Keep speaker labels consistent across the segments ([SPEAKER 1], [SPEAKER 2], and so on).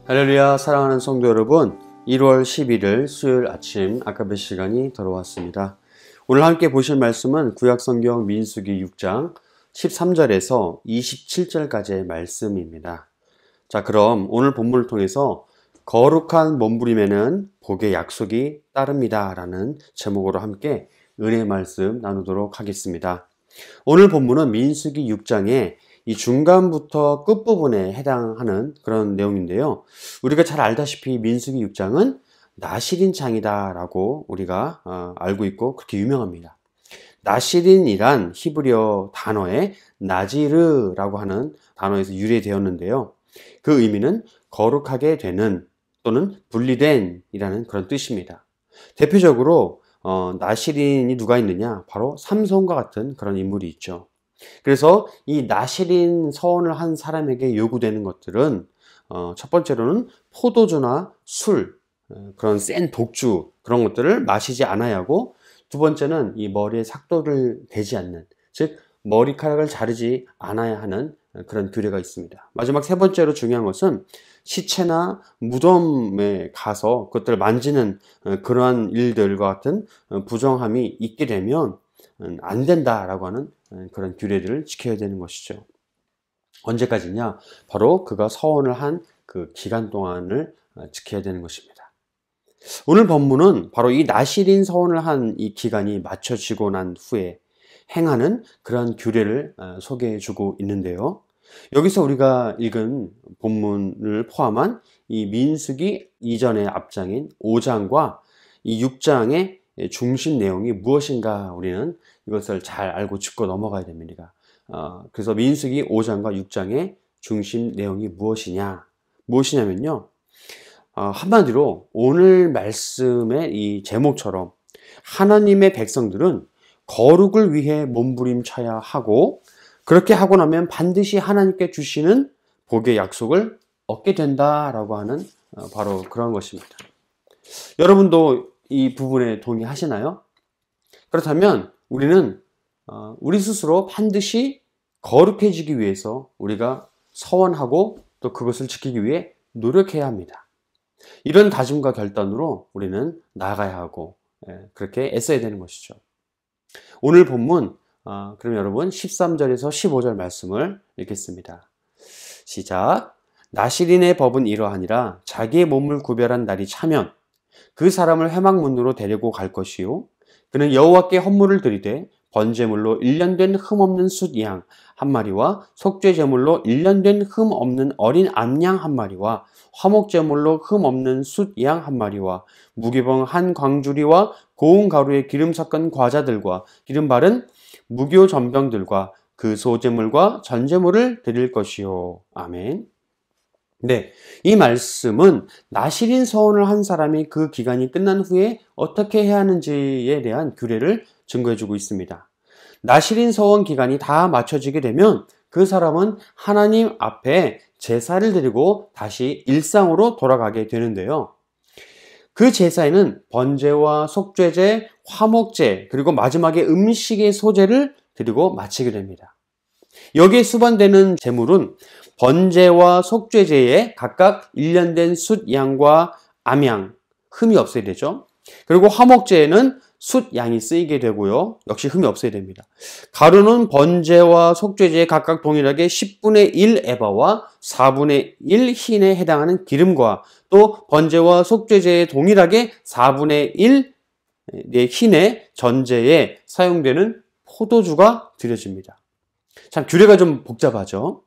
[SPEAKER 1] 할렐루야. 사랑하는 성도 여러분, 1월 11일 수요일 아침 아까베 시간이 돌아왔습니다. 오늘 함께 보실 말씀은 구약성경 민수기 6장 13절에서 27절까지의 말씀입니다. 자, 그럼 오늘 본문을 통해서 거룩한 몸부림에는 복의 약속이 따릅니다 라는 제목으로 함께 은혜의 말씀 나누도록 하겠습니다. 오늘 본문은 민수기 6장의 이 중간부터 끝부분에 해당하는 그런 내용인데요. 우리가 잘 알다시피 민수기 6장은 나시린 장이다라고 우리가 알고 있고 그렇게 유명합니다. 나시린이란 히브리어 단어에 나지르라고 하는 단어에서 유래되었는데요. 그 의미는 거룩하게 되는 또는 분리된 이라는 그런 뜻입니다. 대표적으로 나시린이 누가 있느냐? 바로 삼손과 같은 그런 인물이 있죠. 그래서 이 나시린 서원을 한 사람에게 요구되는 것들은 첫 번째로는 포도주나 술, 그런 센 독주 그런 것들을 마시지 않아야 하고, 두 번째는 이 머리에 삭도를 대지 않는, 즉 머리카락을 자르지 않아야 하는 그런 규례가 있습니다. 마지막 세 번째로 중요한 것은 시체나 무덤에 가서 그것들을 만지는 그러한 일들과 같은 부정함이 있게 되면 안 된다라고 하는 그런 규례들을 지켜야 되는 것이죠. 언제까지냐? 바로 그가 서원을 한 그 기간 동안을 지켜야 되는 것입니다. 오늘 본문은 바로 이 나시린 서원을 한 이 기간이 맞춰지고 난 후에 행하는 그런 규례를 소개해 주고 있는데요. 여기서 우리가 읽은 본문을 포함한 이 민수기 이전의 앞장인 5장과 이 6장의 중심 내용이 무엇인가 우리는 이것을 잘 알고 짚고 넘어가야 됩니다. 그래서 민수기 5장과 6장의 중심 내용이 무엇이냐면요. 한마디로 오늘 말씀의 이 제목처럼 하나님의 백성들은 거룩을 위해 몸부림쳐야 하고, 그렇게 하고 나면 반드시 하나님께 주시는 복의 약속을 얻게 된다라고 하는 바로 그런 것입니다. 여러분도 이 부분에 동의하시나요? 그렇다면 우리는 우리 스스로 반드시 거룩해지기 위해서 우리가 서원하고 또 그것을 지키기 위해 노력해야 합니다. 이런 다짐과 결단으로 우리는 나아가야 하고 그렇게 애써야 되는 것이죠. 오늘 본문 그럼 여러분 13절에서 15절 말씀을 읽겠습니다. 시작. 나시린의 법은 이러하니라. 자기의 몸을 구별한 날이 차면 그 사람을 회막문으로 데리고 갈 것이요, 그는 여호와께 헌물을 드리되 번제물로 1년 된 흠없는 숫 양 한 마리와 속죄제물로 1년 된 흠없는 어린 암양 한 마리와 화목제물로 흠없는 숫 양 한 마리와 무교병 한 광주리와 고운 가루에 기름 섞은 과자들과 기름 바른 무교 전병들과 그 소제물과 전제물을 드릴 것이요. 아멘. 네, 이 말씀은 나시린 서원을 한 사람이 그 기간이 끝난 후에 어떻게 해야 하는지에 대한 규례를 증거해주고 있습니다. 나시린 서원 기간이 다 맞춰지게 되면 그 사람은 하나님 앞에 제사를 드리고 다시 일상으로 돌아가게 되는데요. 그 제사에는 번제와 속죄제, 화목제, 그리고 마지막에 음식의 소제를 드리고 마치게 됩니다. 여기에 수반되는 제물은 번제와 속죄제에 각각 1년 된 숫 양과 암양, 흠이 없어야 되죠. 그리고 화목제에는 숫 양이 쓰이게 되고요. 역시 흠이 없어야 됩니다. 가루는 번제와 속죄제에 각각 동일하게 10분의 1 에바와 4분의 1 흰에 해당하는 기름과 또 번제와 속죄제에 동일하게 4분의 1 흰의 전제에 사용되는 포도주가 드려집니다. 참 규례가 좀 복잡하죠.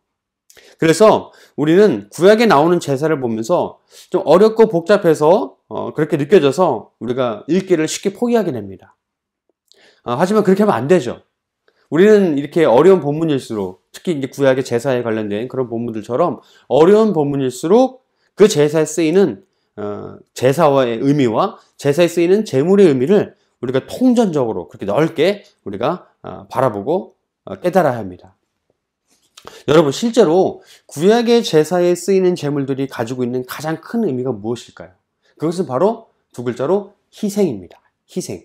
[SPEAKER 1] 그래서 우리는 구약에 나오는 제사를 보면서 좀 어렵고 복잡해서 그렇게 느껴져서 우리가 읽기를 쉽게 포기하게 됩니다. 하지만 그렇게 하면 안 되죠. 우리는 이렇게 어려운 본문일수록, 특히 이제 구약의 제사에 관련된 그런 본문들처럼 어려운 본문일수록 그 제사에 쓰이는 제사와의 의미와 제사에 쓰이는 제물의 의미를 우리가 통전적으로 그렇게 넓게 우리가 바라보고 깨달아야 합니다. 여러분, 실제로 구약의 제사에 쓰이는 제물들이 가지고 있는 가장 큰 의미가 무엇일까요? 그것은 바로 두 글자로 희생입니다. 희생.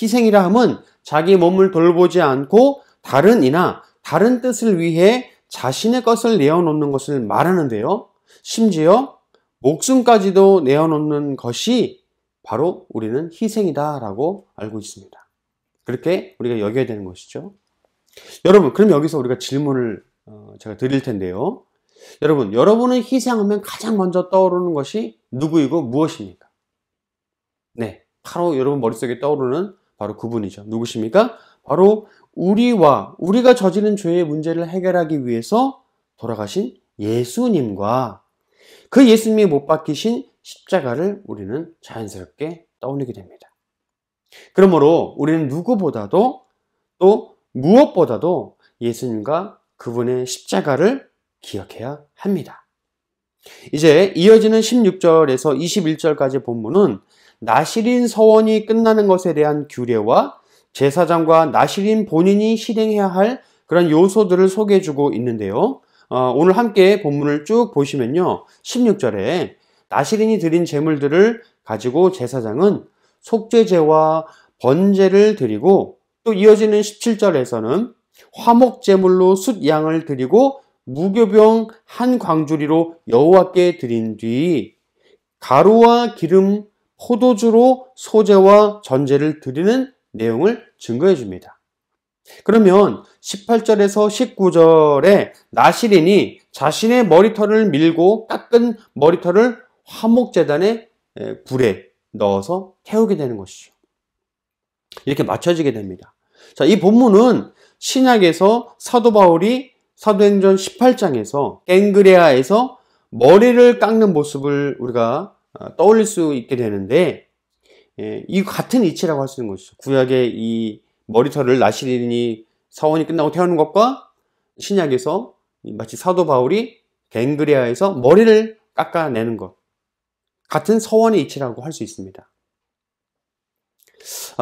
[SPEAKER 1] 희생이라 함은 자기 몸을 돌보지 않고 다른 이나 다른 뜻을 위해 자신의 것을 내어놓는 것을 말하는데요. 심지어 목숨까지도 내어놓는 것이 바로 우리는 희생이다라고 알고 있습니다. 그렇게 우리가 여겨야 되는 것이죠. 여러분, 그럼 여기서 우리가 질문을 제가 드릴 텐데요. 여러분은 희생하면 가장 먼저 떠오르는 것이 누구이고 무엇입니까? 네, 바로 여러분 머릿속에 떠오르는 바로 그분이죠. 누구십니까? 바로 우리가 저지른 죄의 문제를 해결하기 위해서 돌아가신 예수님과 그 예수님이 못 박히신 십자가를 우리는 자연스럽게 떠올리게 됩니다. 그러므로 우리는 누구보다도 또 무엇보다도 예수님과 그분의 십자가를 기억해야 합니다. 이제 이어지는 16절에서 21절까지 본문은 나시린 서원이 끝나는 것에 대한 규례와 제사장과 나시린 본인이 실행해야 할 그런 요소들을 소개해주고 있는데요. 오늘 함께 본문을 쭉 보시면요. 16절에 나시린이 드린 제물들을 가지고 제사장은 속죄제와 번제를 드리고 또 이어지는 17절에서는 화목제물로 숫양을 드리고 무교병 한 광주리로 여호와께 드린 뒤 가루와 기름, 포도주로 소제와 전제를 드리는 내용을 증거해 줍니다. 그러면 18절에서 19절에 나시린이 자신의 머리털을 밀고 깎은 머리털을 화목제단의 불에 넣어서 태우게 되는 것이죠. 이렇게 맞춰지게 됩니다. 자, 이 본문은 신약에서 사도 바울이 사도행전 18장에서 갱그레아에서 머리를 깎는 모습을 우리가 떠올릴 수 있게 되는데, 이 같은 이치라고 할 수 있는 것이죠. 구약의 이 머리털을 나시린이 사원이 끝나고 태우는 것과 신약에서 마치 사도 바울이 갱그레아에서 머리를 깎아내는 것, 같은 서원의 이치라고 할 수 있습니다.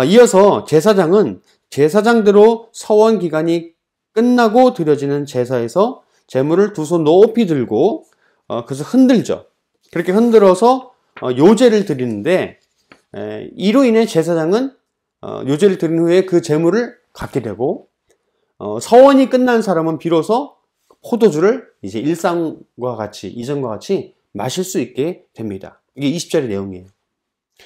[SPEAKER 1] 이어서 제사장은 제사장대로 서원 기간이 끝나고 드려지는 제사에서 제물을 두 손 높이 들고 그래서 흔들죠. 그렇게 흔들어서 요제를 드리는데, 이로 인해 제사장은 요제를 드린 후에 그 제물을 갖게 되고, 서원이 끝난 사람은 비로소 포도주를 이제 일상과 같이, 이전과 같이 마실 수 있게 됩니다. 이게 20절의 내용이에요.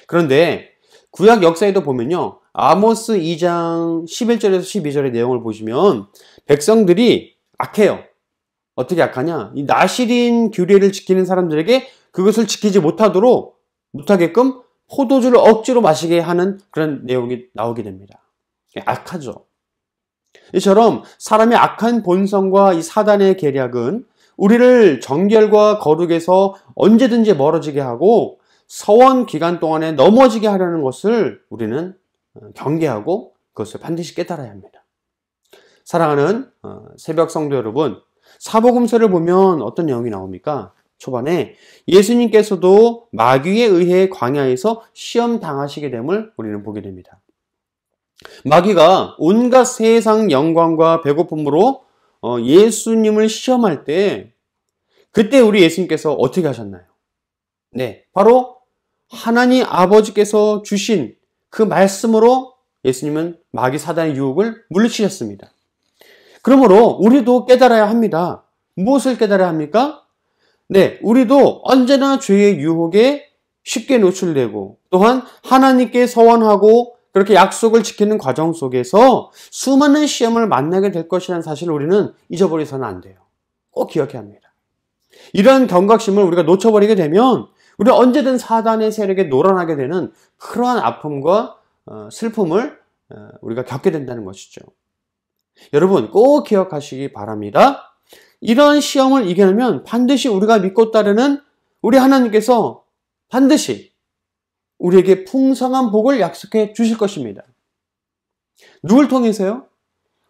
[SPEAKER 1] 그런데 구약 역사에도 보면요, 아모스 2장 11절에서 12절의 내용을 보시면 백성들이 악해요. 어떻게 악하냐? 이 나시린 규례를 지키는 사람들에게 그것을 지키지 못하게끔 포도주를 억지로 마시게 하는 그런 내용이 나오게 됩니다. 악하죠. 이처럼 사람의 악한 본성과 이 사단의 계략은 우리를 정결과 거룩에서 언제든지 멀어지게 하고 서원 기간 동안에 넘어지게 하려는 것을 우리는 경계하고 그것을 반드시 깨달아야 합니다. 사랑하는 새벽 성도 여러분, 사복음서를 보면 어떤 내용이 나옵니까? 초반에 예수님께서도 마귀에 의해 광야에서 시험 당하시게 됨을 우리는 보게 됩니다. 마귀가 온갖 세상 영광과 배고픔으로 예수님을 시험할 때, 그때 우리 예수님께서 어떻게 하셨나요? 네, 바로 하나님 아버지께서 주신 그 말씀으로 예수님은 마귀 사단의 유혹을 물리치셨습니다. 그러므로 우리도 깨달아야 합니다. 무엇을 깨달아야 합니까? 네, 우리도 언제나 죄의 유혹에 쉽게 노출되고 또한 하나님께 서원하고 그렇게 약속을 지키는 과정 속에서 수많은 시험을 만나게 될 것이라는 사실을 우리는 잊어버려서는 안 돼요. 꼭 기억해야 합니다. 이러한 경각심을 우리가 놓쳐버리게 되면 우리는 언제든 사단의 세력에 놀아나게 되는 그러한 아픔과 슬픔을 우리가 겪게 된다는 것이죠. 여러분 꼭 기억하시기 바랍니다. 이러한 시험을 이겨내면 반드시 우리가 믿고 따르는 우리 하나님께서 반드시 우리에게 풍성한 복을 약속해 주실 것입니다. 누굴 통해서요?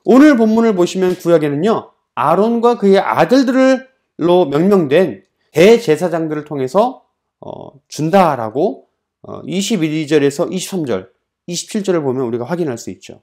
[SPEAKER 1] 오늘 본문을 보시면 구약에는요, 아론과 그의 아들들로 명명된 대제사장들을 통해서 준다라고 22절에서 23절, 27절을 보면 우리가 확인할 수 있죠.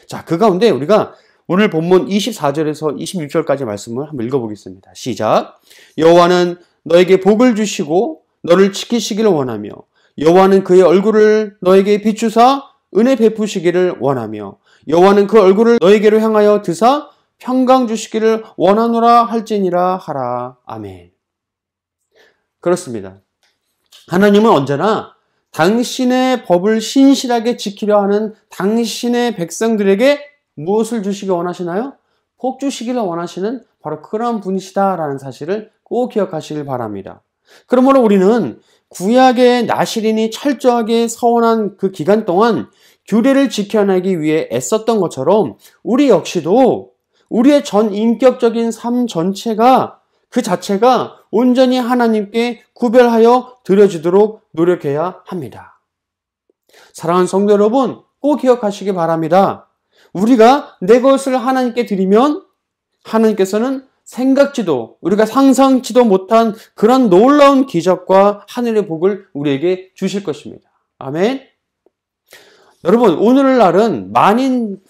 [SPEAKER 1] 자, 그 가운데 우리가 오늘 본문 24절에서 26절까지 말씀을 한번 읽어보겠습니다. 시작. 여호와는 너에게 복을 주시고 너를 지키시기를 원하며 여호와는 그의 얼굴을 너에게 비추사 은혜 베푸시기를 원하며 여호와는 그 얼굴을 너에게로 향하여 드사 평강 주시기를 원하노라 할지니라 하라. 아멘. 그렇습니다. 하나님은 언제나 당신의 법을 신실하게 지키려 하는 당신의 백성들에게 무엇을 주시기 원하시나요? 복 주시기를 원하시는 바로 그런 분이시다라는 사실을 꼭 기억하시길 바랍니다. 그러므로 우리는 구약의 나시린이 철저하게 서원한 그 기간 동안 규례를 지켜내기 위해 애썼던 것처럼 우리 역시도 우리의 전 인격적인 삶 전체가 그 자체가 온전히 하나님께 구별하여 드려지도록 노력해야 합니다. 사랑하는 성도 여러분, 꼭 기억하시기 바랍니다. 우리가 내 것을 하나님께 드리면 하나님께서는 생각지도 우리가 상상치도 못한 그런 놀라운 기적과 하늘의 복을 우리에게 주실 것입니다. 아멘. 여러분, 오늘날은 만인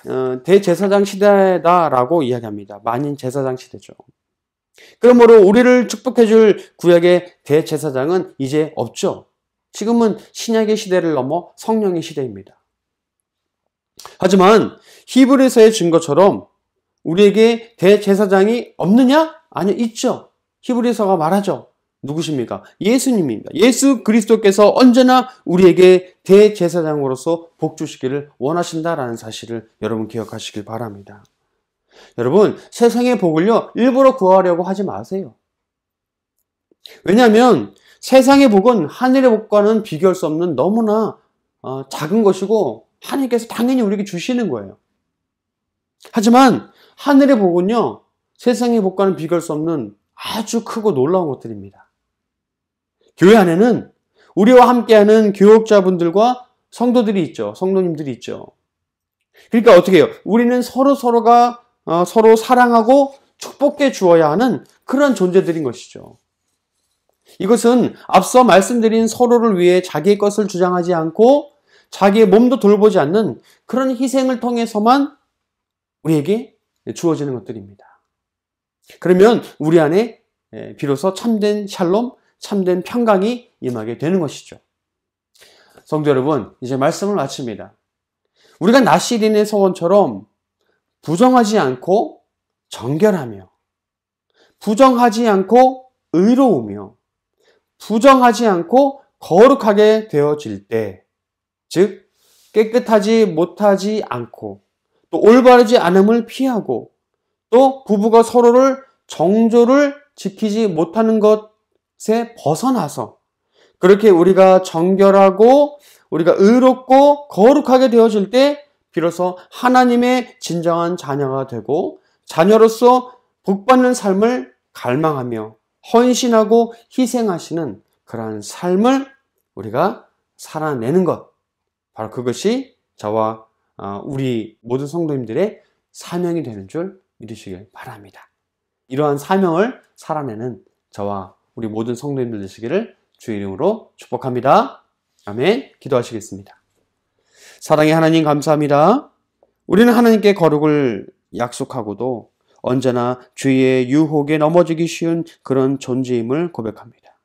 [SPEAKER 1] 대제사장 시대다라고 이야기합니다. 만인 제사장 시대죠. 그러므로 우리를 축복해 줄 구약의 대제사장은 이제 없죠. 지금은 신약의 시대를 넘어 성령의 시대입니다. 하지만 히브리서의 증거처럼 우리에게 대제사장이 없느냐? 아니요, 있죠. 히브리서가 말하죠. 누구십니까? 예수님입니다. 예수 그리스도께서 언제나 우리에게 대제사장으로서 복 주시기를 원하신다라는 사실을 여러분 기억하시길 바랍니다. 여러분, 세상의 복을요, 일부러 구하려고 하지 마세요. 왜냐하면 세상의 복은 하늘의 복과는 비교할 수 없는 너무나 작은 것이고 하나님께서 당연히 우리에게 주시는 거예요. 하지만 하늘의 복은요, 세상의 복과는 비교할 수 없는 아주 크고 놀라운 것들입니다. 교회 안에는 우리와 함께하는 교역자분들과 성도들이 있죠. 성도님들이 있죠. 그러니까 어떻게 해요? 우리는 서로가 서로 사랑하고 축복해 주어야 하는 그런 존재들인 것이죠. 이것은 앞서 말씀드린 서로를 위해 자기의 것을 주장하지 않고 자기의 몸도 돌보지 않는 그런 희생을 통해서만 우리에게 주어지는 것들입니다. 그러면 우리 안에 비로소 참된 샬롬, 참된 평강이 임하게 되는 것이죠. 성도 여러분, 이제 말씀을 마칩니다. 우리가 나시린의 서원처럼 부정하지 않고 정결하며 부정하지 않고 의로우며 부정하지 않고 거룩하게 되어질 때, 즉 깨끗하지 못하지 않고 또 올바르지 않음을 피하고 또 부부가 서로를 정조를 지키지 못하는 것에 벗어나서 그렇게 우리가 정결하고 우리가 의롭고 거룩하게 되어질 때 비로소 하나님의 진정한 자녀가 되고 자녀로서 복받는 삶을 갈망하며 헌신하고 희생하시는 그러한 삶을 우리가 살아내는 것, 바로 그것이 저와 우리 모든 성도님들의 사명이 되는 줄 믿으시길 바랍니다. 이러한 사명을 살아내는 저와 우리 모든 성도님들 되시기를 주의 이름으로 축복합니다. 아멘. 기도하시겠습니다. 사랑의 하나님 감사합니다. 우리는 하나님께 거룩을 약속하고도 언제나 주의 유혹에 넘어지기 쉬운 그런 존재임을 고백합니다.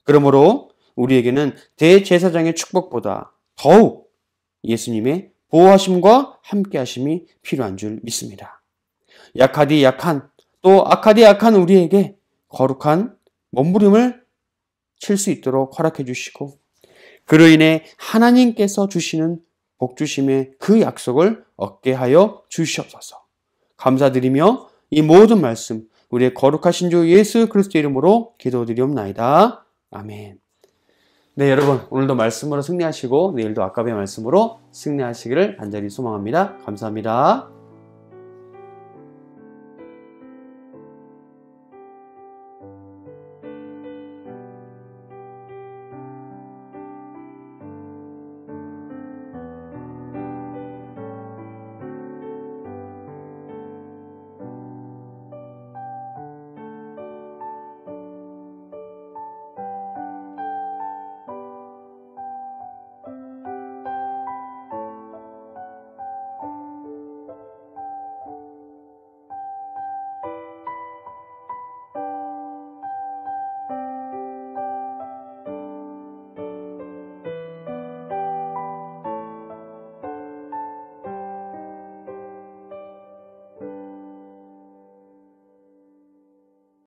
[SPEAKER 1] 그러므로 우리에게는 대제사장의 축복보다 더욱 예수님의 보호하심과 함께하심이 필요한 줄 믿습니다. 약하디 약한 또 악하디 악한 우리에게 거룩한 몸부림을 칠 수 있도록 허락해 주시고 그로 인해 하나님께서 주시는 복주심의 그 약속을 얻게 하여 주시옵소서. 감사드리며 이 모든 말씀 우리의 거룩하신 주 예수 그리스도 이름으로 기도드리옵나이다. 아멘. 네, 여러분 오늘도 말씀으로 승리하시고 내일도 아까의 말씀으로 승리하시기를 간절히 소망합니다. 감사합니다.